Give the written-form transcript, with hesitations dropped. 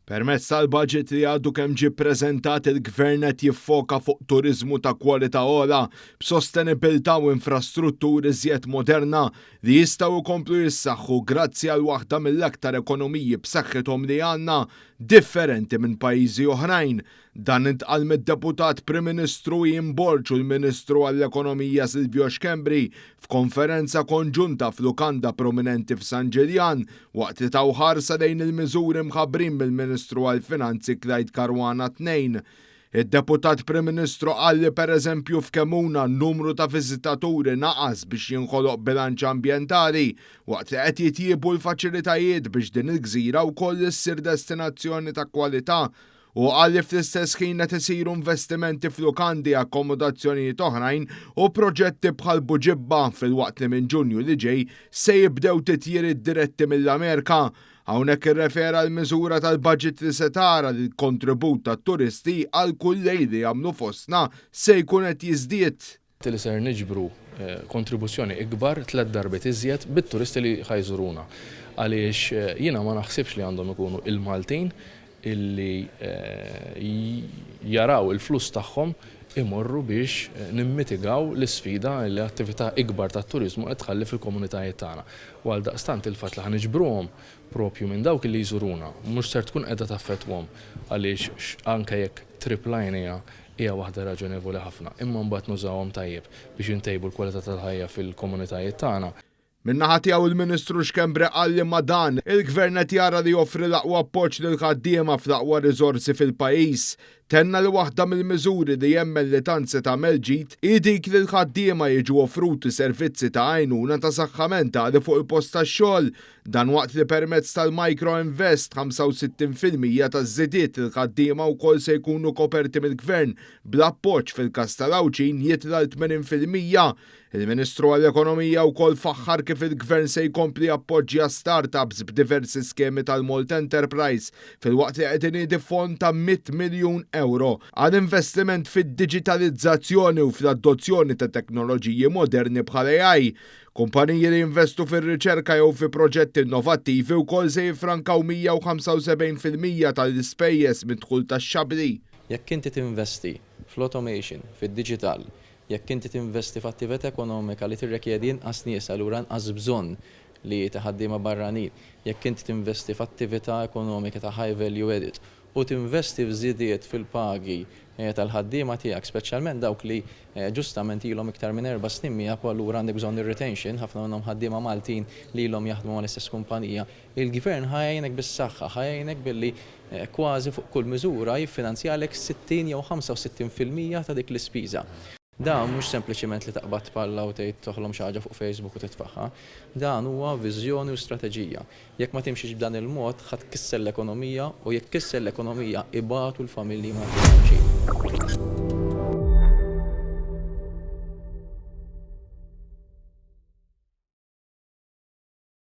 Permezz tal-budget li għadu kemm ġie ppreżentat il-Gvern qed jiffoka fuq turiżmu ta' kwalità ogħla b'sostenibilità u infrastrutturi żjed moderna li jistgħu jkomplu jissaħħu grazzi għal waħda mill-aktar ekonomiji b'saħħithom li għandna differenti minn pajjiżi oħrajn. Dan intqal mid-Deputat Prim Ministru Ian Borg u l-Ministru għall-Ekonomija Silvio Xkembri f'konferenza konġunta f'lukanda prominenti f'San Ġiljan waqt li taw ħarsa lejn il-miżuri mħabbrin mill-Ministru għall-Finanzi Clyde Caruana II. Id-Deputat Prim Ministru qal li pereżempju f'Kemuna n-numru ta' viżitaturi naqas biex jinħoloq bilanċ ambjentali waqt li qed jitjiebu l-faċilitajiet biex din il-gżira wkoll issir destinazzjoni ta' kwalità. U għalli fl-istess ħin qed isiru investimenti f'lukandi, akkomodazzjonijiet oħrajn u proġetti bħal Buġibba fil-waqt li minn Ġunju li ġej se jibdew titjiri diretti mill-Amerika. Hawnhekk irrefera l-miżura tal-budget li se tara li l-kontribut tat-turisti għal kull lejl li jagħmlu fostna se jkun qed jiżdied. Li ser niġbru kontribuzzjoni ikbar 3 darbit iżjed bit-turisti li ħajżuruna. Għaliex jiena ma naħsibx li għandhom ikunu il-Maltin illi jaraw il-flus tagħhom imorru biex nimmitigaw l-isfida li attività ikbar tat-turiżmu qed tħalli fil-komunitajiet tagħna. U għal daqstant il-fatt li ħaniġbruhom propju minn dawk li jżuruna mhux ser tkun qiegħda taffettwhom għaliex anke jekk triplajnija hija waħda raġonevoli ħafna, imma mbagħad nużawhom tajjeb biex intejbu l-kwalità tal-ħajja fil-komunitajiet tagħna. Min-naħa tiegħu il-Ministru Xkembri qal li ma' dan il-Gvern qed jara li joffri l-aqwa appoġġ lil ħaddiema fl-aqwa riżorsi fil-pajjiż. Tenna li waħda mill-miżuri li jemmen li tant se tagħmel ġid hi dik li l-ħaddiema jiġu offruti servizzi ta' għajnuna ta' saħħamenta li fuq il-post tax-xogħol. Dan waqt li permezz tal-Micro Invest 65% taż-żidiet il-ħaddiema wkoll se jkunu koperti mill-Gvern bl-appoġġ fil-każ tal-Awċin jitla l-80%. Il-Ministru għall-Ekonomija wkoll faħħar kif il-Gvern se jkompli appoġġja startups b'diversi skemi tal-Malt Enterprise fil-waqt li qed iniedi fond ta' 100 miljun euro għal investiment fid-diġitalizzazzjoni u fl-adozzjoni ta' teknoloġiji moderni bħal AI. Kumpaniji li investu fir-riċerka jew fi proġetti innovattivi wkoll se jiffrankaw 175% tal-ispejjeż mid-dħul tax-xabri. Jekk inti tinvesti fl-automation, fid-digital, jekk inti tinvesti f'attività ekonomika li tirrekjedi inqas nies allura inqas bżonn li ħaddiema barranin, jekk inti tinvesti f'attività ekonomika ta' high value added u tinvesti f'żidiet fil-pagi tal-ħaddiema tiegħek, speċjalment dawk li ġustament ilhom iktar minn 4 snin miegħek u allura għandek bżonn ir-retention, ħafna minnhom ħaddiema Maltin li ilhom jaħdmu mal-istess kumpanija. Il-Gvern ħajjejnek bis-saħħa, ħajjejnek billi kważi fuq kull miżura jiffinanzjalek 60 jew 65% ta' dik l-ispiża. Dan mhux sempliċement li taqbad palla u tgħid toħlom xi ħaġa fuq Facebook u titfaħħa. Dan huwa viżjoni u strateġija. Jekk ma timxiex b'dan il-mod ħadd tkisser l-ekonomija u jekk kisser l-ekonomija ibatu l-familji ma